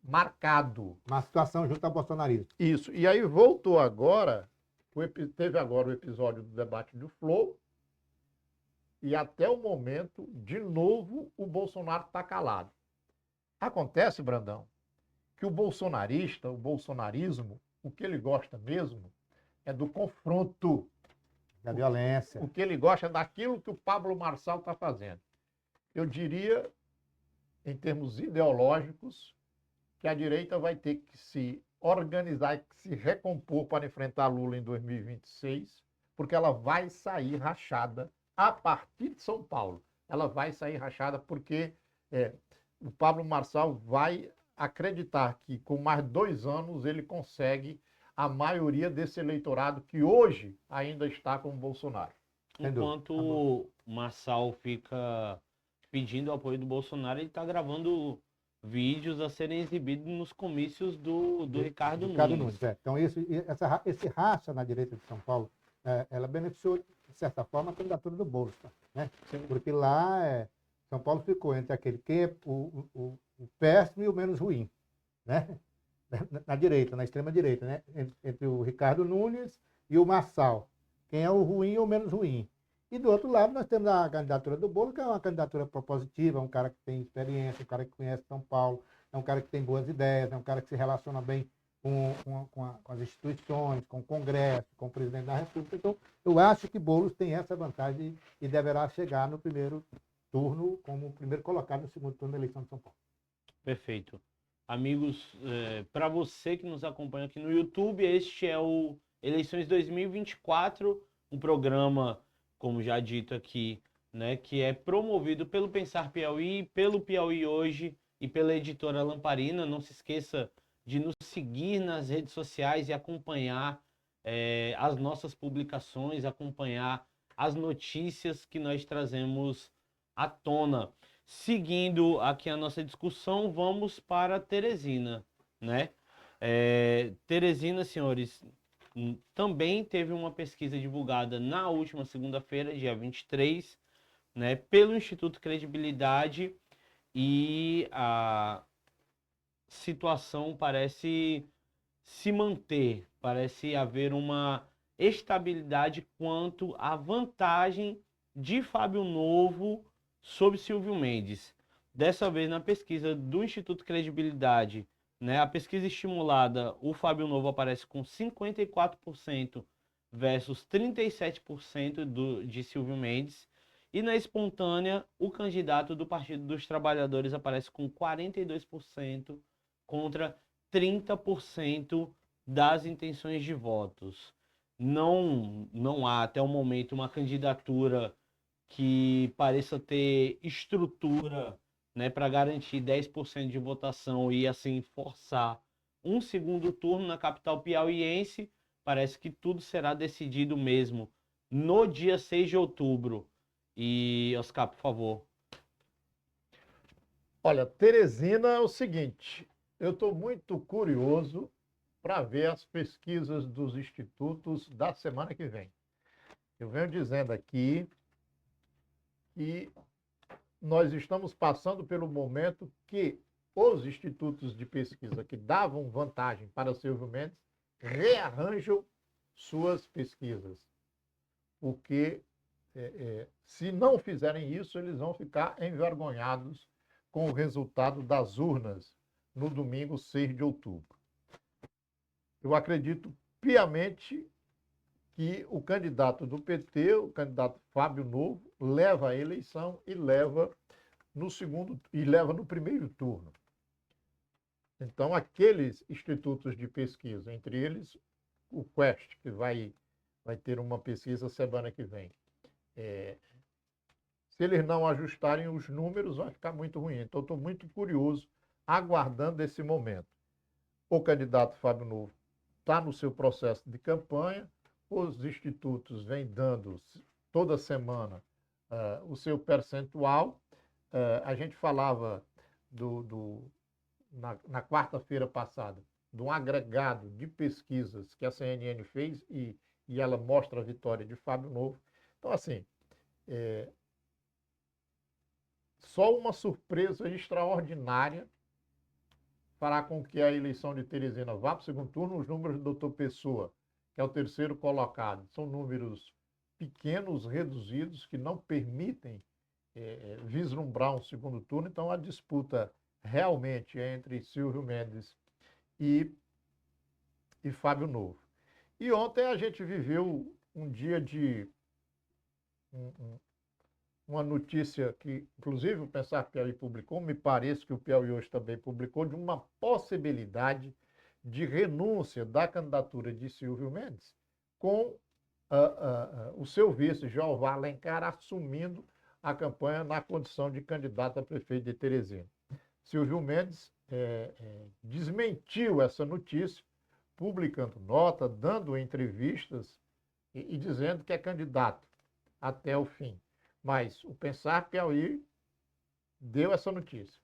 marcado. Uma situação junto ao bolsonarismo. Isso. E aí voltou agora, teve agora o episódio do debate do Flow, e até o momento, de novo, o Bolsonaro está calado. Acontece, Brandão, que o bolsonarismo, o que ele gosta mesmo é do confronto. Da violência. O que ele gosta é daquilo que o Pablo Marçal está fazendo. Eu diria, em termos ideológicos, que a direita vai ter que se organizar e se recompor para enfrentar Lula em 2026, porque ela vai sair rachada a partir de São Paulo. Ela vai sair rachada porque o Pablo Marçal vai acreditar que com mais 2 anos ele consegue a maioria desse eleitorado que hoje ainda está com o Bolsonaro. Enquanto o Marçal fica pedindo o apoio do Bolsonaro, ele está gravando vídeos a serem exibidos nos comícios do Ricardo Nunes. Então, esse racha na direita de São Paulo, ela beneficiou, de certa forma, a candidatura do Boulos, né? Porque lá São Paulo ficou entre aquele que é o péssimo e o menos ruim, né? Na direita, na extrema direita, né? Entre o Ricardo Nunes e o Marçal. Quem é o ruim ou o menos ruim. E do outro lado nós temos a candidatura do Bolo, que é uma candidatura propositiva, um cara que tem experiência, um cara que conhece São Paulo, é um cara que tem boas ideias, é um cara que se relaciona bem com as instituições, com o Congresso, com o presidente da República. Então, eu acho que Boulos tem essa vantagem e deverá chegar no primeiro turno como o primeiro colocado no segundo turno da eleição de São Paulo. Perfeito. Amigos, para você que nos acompanha aqui no YouTube, este é o Eleições 2024, um programa, como já dito aqui, né, que é promovido pelo Pensar Piauí, pelo Piauí Hoje e pela editora Lamparina. Não se esqueça de nos seguir nas redes sociais e acompanhar as nossas publicações, acompanhar as notícias que nós trazemos à tona. Seguindo aqui a nossa discussão, vamos para Teresina, né? Teresina, senhores, também teve uma pesquisa divulgada na última segunda-feira, dia 23, né, pelo Instituto Credibilidade, e a situação parece se manter, parece haver uma estabilidade quanto à vantagem de Fábio Novo sobre Silvio Mendes. Dessa vez, na pesquisa do Instituto Credibilidade, né, a pesquisa estimulada, o Fábio Novo aparece com 54% versus 37% de Silvio Mendes. E na espontânea, o candidato do Partido dos Trabalhadores aparece com 42% contra 30% das intenções de votos. Não há, até o momento, uma candidatura que pareça ter estrutura, né, para garantir 10% de votação e assim forçar um segundo turno na capital piauiense. Parece que tudo será decidido mesmo no dia 6 de outubro. E, Oscar, por favor. Olha, Teresina é o seguinte, eu estou muito curioso para ver as pesquisas dos institutos da semana que vem. Eu venho dizendo aqui que nós estamos passando pelo momento que os institutos de pesquisa que davam vantagem para Silvio Mendes rearranjam suas pesquisas. Porque se não fizerem isso, eles vão ficar envergonhados com o resultado das urnas no domingo 6 de outubro. Eu acredito piamente que o candidato do PT, o candidato Fábio Novo, leva a eleição e leva no primeiro turno. Então, aqueles institutos de pesquisa, entre eles o Quest, que vai ter uma pesquisa semana que vem, se eles não ajustarem os números, vai ficar muito ruim. Então, estou muito curioso, aguardando esse momento. O candidato Fábio Novo está no seu processo de campanha, os institutos vêm dando toda semana o seu percentual. A gente falava na quarta-feira passada de um agregado de pesquisas que a CNN fez e ela mostra a vitória de Fábio Novo. Então, assim, só uma surpresa extraordinária fará com que a eleição de Teresina vá para o segundo turno. Os números do Dr. Pessoa, que é o terceiro colocado, são números pequenos, reduzidos, que não permitem vislumbrar um segundo turno. Então, a disputa realmente é entre Silvio Mendes e Fábio Novo. E ontem a gente viveu um dia de uma notícia que, inclusive, o Pensar Piauí publicou, me parece que o Piauí Hoje também publicou, de uma possibilidade de renúncia da candidatura de Silvio Mendes, com o seu vice, Jeová Alencar, assumindo a campanha na condição de candidato a prefeito de Teresina. Silvio Mendes desmentiu essa notícia, publicando nota, dando entrevistas e dizendo que é candidato até o fim. Mas o Pensar Piauí deu essa notícia.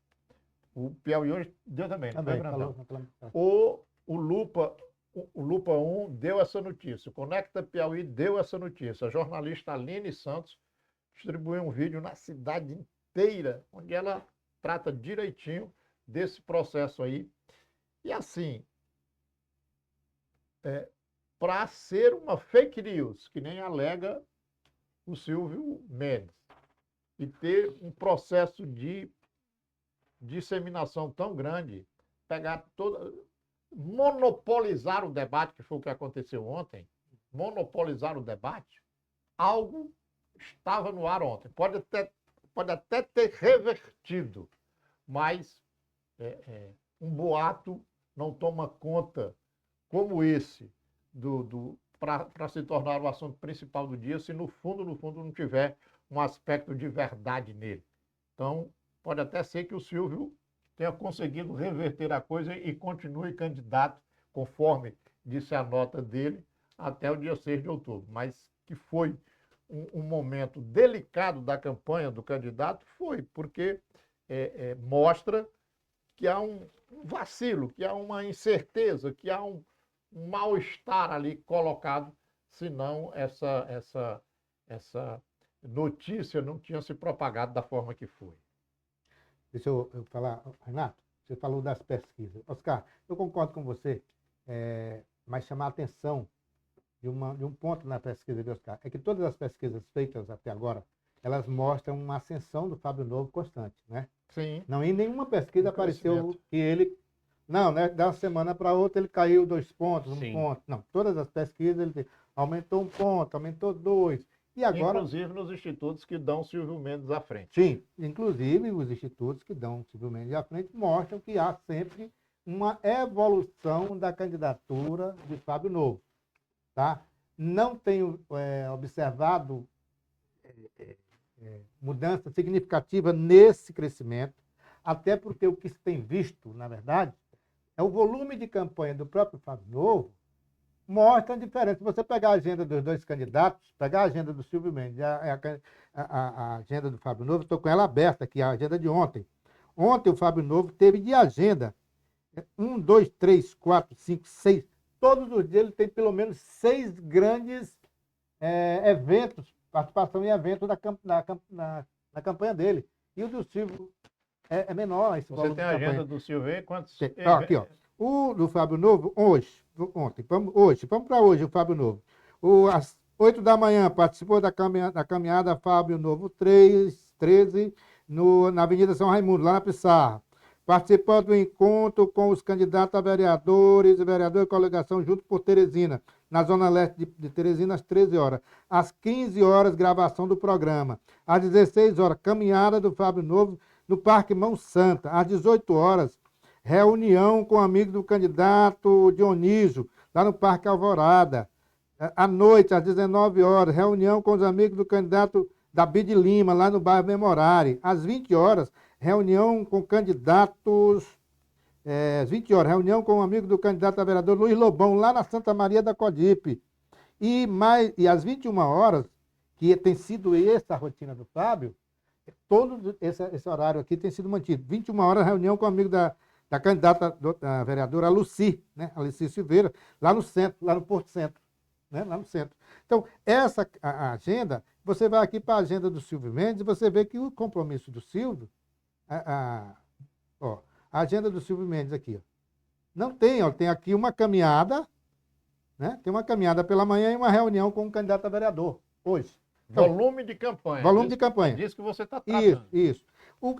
O Piauí Hoje deu também, não foi, Brandão? O Lupa 1 deu essa notícia. O Conecta Piauí deu essa notícia. A jornalista Aline Santos distribuiu um vídeo na cidade inteira, onde ela trata direitinho desse processo aí. E assim, para ser uma fake news, que nem alega o Silvio Mendes, e ter um processo de disseminação tão grande, pegar toda, monopolizar o debate, que foi o que aconteceu ontem, monopolizar o debate, algo estava no ar ontem. Pode até ter revertido, mas um boato não toma conta como esse para se tornar o assunto principal do dia, se no fundo não tiver um aspecto de verdade nele. Então, pode até ser que o Silvio tenha conseguido reverter a coisa e continue candidato, conforme disse a nota dele, até o dia 6 de outubro. Mas que foi um momento delicado da campanha do candidato, foi, porque mostra que há um vacilo, que há uma incerteza, que há um mal-estar ali colocado, senão essa notícia não tinha se propagado da forma que foi. Deixa eu falar, Renato, você falou das pesquisas. Oscar, eu concordo com você, mas chamar a atenção de um ponto na pesquisa de Oscar é que todas as pesquisas feitas até agora, elas mostram uma ascensão do Fábio Novo constante, né? Sim. Não, em nenhuma pesquisa apareceu que ele... Não, né? Da semana para outra ele caiu 2 pontos, 1 ponto. Não, todas as pesquisas ele aumentou 1 ponto, aumentou 2. E agora... Inclusive nos institutos que dão Silvio Mendes à frente. Sim, inclusive os institutos que dão Silvio Mendes à frente mostram que há sempre uma evolução da candidatura de Fábio Novo. Tá? Não tenho observado mudança significativa nesse crescimento, até porque o que se tem visto, na verdade, é o volume de campanha do próprio Fábio Novo mostra a diferença. Se você pegar a agenda dos 2 candidatos, pegar a agenda do Silvio Mendes e a agenda do Fábio Novo, estou com ela aberta aqui, a agenda de ontem. Ontem o Fábio Novo teve de agenda 1, 2, 3, 4, 5, 6. Todos os dias ele tem pelo menos 6 grandes eventos, participação em eventos na campanha dele. E o do Silvio é menor. Esse Você tem a agenda do Silvio e quantos? Aqui, ó. O do Fábio Novo, ontem, vamos para hoje, o Fábio Novo. Às 8 da manhã, participou da caminhada Fábio Novo 13, na Avenida São Raimundo, lá na Pissarra. Participou do encontro com os candidatos a vereadores e vereador de coligação junto por Teresina, na Zona Leste de Teresina, às 13 horas. Às 15 horas, gravação do programa. Às 16 horas, caminhada do Fábio Novo no Parque Mão Santa. Às 18 horas, reunião com amigos do candidato Dionísio, lá no Parque Alvorada. À noite, às 19 horas, reunião com os amigos do candidato David Lima, lá no bairro Memorare. Às 20 horas, reunião com candidatos... às 20 horas, reunião com um amigo do candidato a vereador Luiz Lobão, lá na Santa Maria da Codipe. E às 21 horas, que tem sido essa a rotina do Fábio, todo esse horário aqui tem sido mantido. 21 horas, reunião com um amigo da candidata a vereadora Luci, né? A Luci Silveira, lá no centro, lá no Porto Centro. Né? Lá no centro. Então, essa a agenda, você vai aqui para a agenda do Silvio Mendes e você vê que o compromisso do Silvio, a agenda do Silvio Mendes aqui, ó, não tem, ó, tem aqui uma caminhada, né? Tem uma caminhada pela manhã e uma reunião com um candidato a vereador, hoje. Então, volume de campanha. Volume de campanha. Disso que você está tratando. Isso.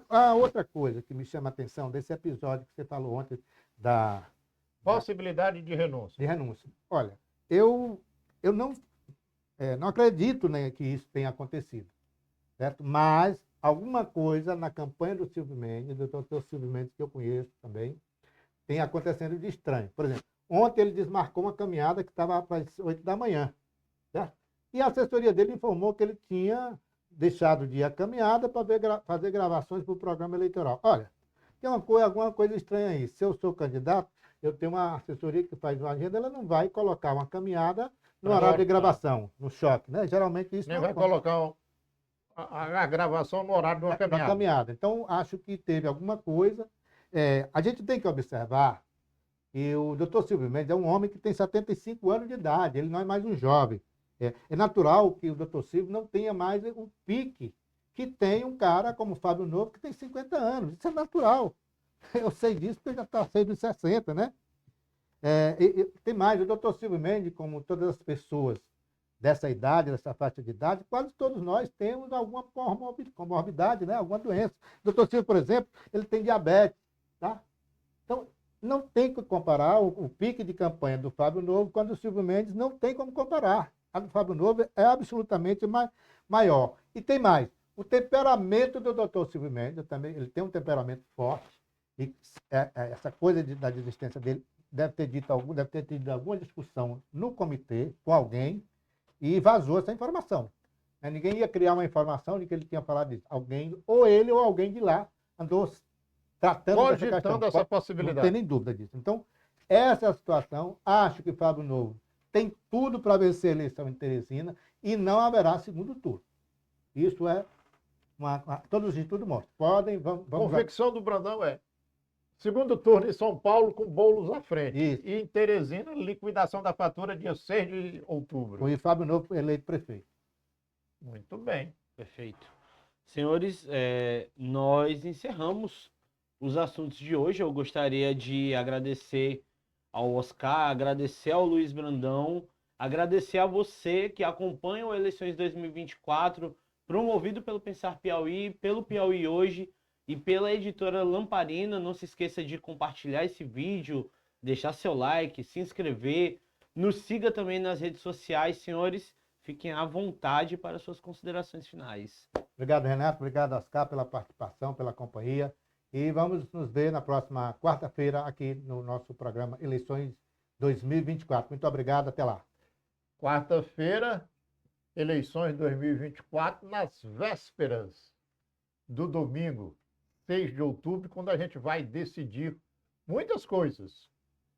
A outra coisa que me chama a atenção desse episódio que você falou ontem da... Possibilidade de renúncia. De renúncia. Olha, eu não acredito, né, que isso tenha acontecido, certo? Mas alguma coisa na campanha do Silvio Mendes, do doutor Silvio Mendes, que eu conheço também, tem acontecendo de estranho. Por exemplo, ontem ele desmarcou uma caminhada que estava para as 8 da manhã, certo? E a assessoria dele informou que ele tinha deixado de ir à caminhada para fazer gravações para o programa eleitoral. Olha, tem alguma coisa estranha aí. Se eu sou candidato, eu tenho uma assessoria que faz uma agenda, ela não vai colocar uma caminhada no horário de gravação, no choque, né? Geralmente isso nem não vai colocar a gravação no horário de uma caminhada. Então, acho que teve alguma coisa. A gente tem que observar que o doutor Silvio Mendes é um homem que tem 75 anos de idade, ele não é mais um jovem. É natural que o doutor Silvio não tenha mais um pique que tem um cara como o Fábio Novo que tem 50 anos. Isso é natural. Eu sei disso porque eu já passei dos 60, né? Tem mais, o doutor Silvio Mendes, como todas as pessoas dessa idade, dessa faixa de idade, quase todos nós temos alguma comorbidade, né? Alguma doença. O doutor Silvio, por exemplo, ele tem diabetes, tá? Então, não tem que comparar o pique de campanha do Fábio Novo com a do Silvio Mendes, não tem como comparar. A do Fábio Novo é absolutamente maior. E tem mais, o temperamento do doutor Silvio Mendes, também, ele tem um temperamento forte, e essa coisa da desistência dele deve ter tido alguma discussão no comitê com alguém e vazou essa informação. Ninguém ia criar uma informação de que ele tinha falado disso. Alguém, ou ele ou alguém de lá, andou tratando dessa questão. Essa possibilidade. Não tem nem dúvida disso. Então, essa é a situação. Acho que Fábio Novo tem tudo para vencer a eleição em Teresina e não haverá segundo turno. Isso é todos os estudos mostram. Vamos Convicção do Brandão é segundo turno em São Paulo com Boulos à frente. Isso. E em Teresina, liquidação da fatura dia 6 de outubro. Com o Fábio Novo eleito prefeito. Muito bem. Perfeito. Senhores, nós encerramos os assuntos de hoje. Eu gostaria de agradecer ao Oscar, agradecer ao Luiz Brandão, agradecer a você que acompanha o Eleições 2024, promovido pelo Pensar Piauí, pelo Piauí Hoje e pela editora Lamparina. Não se esqueça de compartilhar esse vídeo, deixar seu like, se inscrever, nos siga também nas redes sociais, senhores. Fiquem à vontade para suas considerações finais. Obrigado, Renato. Obrigado, Oscar, pela participação, pela companhia. E vamos nos ver na próxima quarta-feira aqui no nosso programa Eleições 2024. Muito obrigado. Até lá. Quarta-feira, eleições 2024, nas vésperas do domingo, 6 de outubro, quando a gente vai decidir muitas coisas.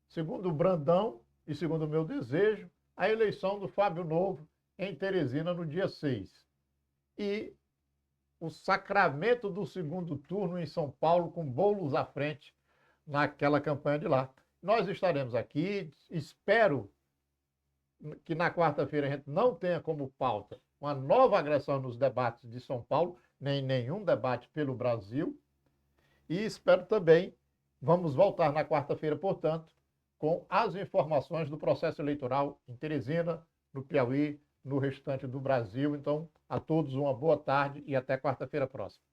Segundo o Brandão e segundo o meu desejo, a eleição do Fábio Novo em Teresina no dia 6. E o sacramento do segundo turno em São Paulo, com Boulos à frente naquela campanha de lá. Nós estaremos aqui, espero que na quarta-feira a gente não tenha como pauta uma nova agressão nos debates de São Paulo, nem nenhum debate pelo Brasil. E espero também, vamos voltar na quarta-feira, portanto, com as informações do processo eleitoral em Teresina, no Piauí, no restante do Brasil. Então, a todos uma boa tarde e até quarta-feira próxima.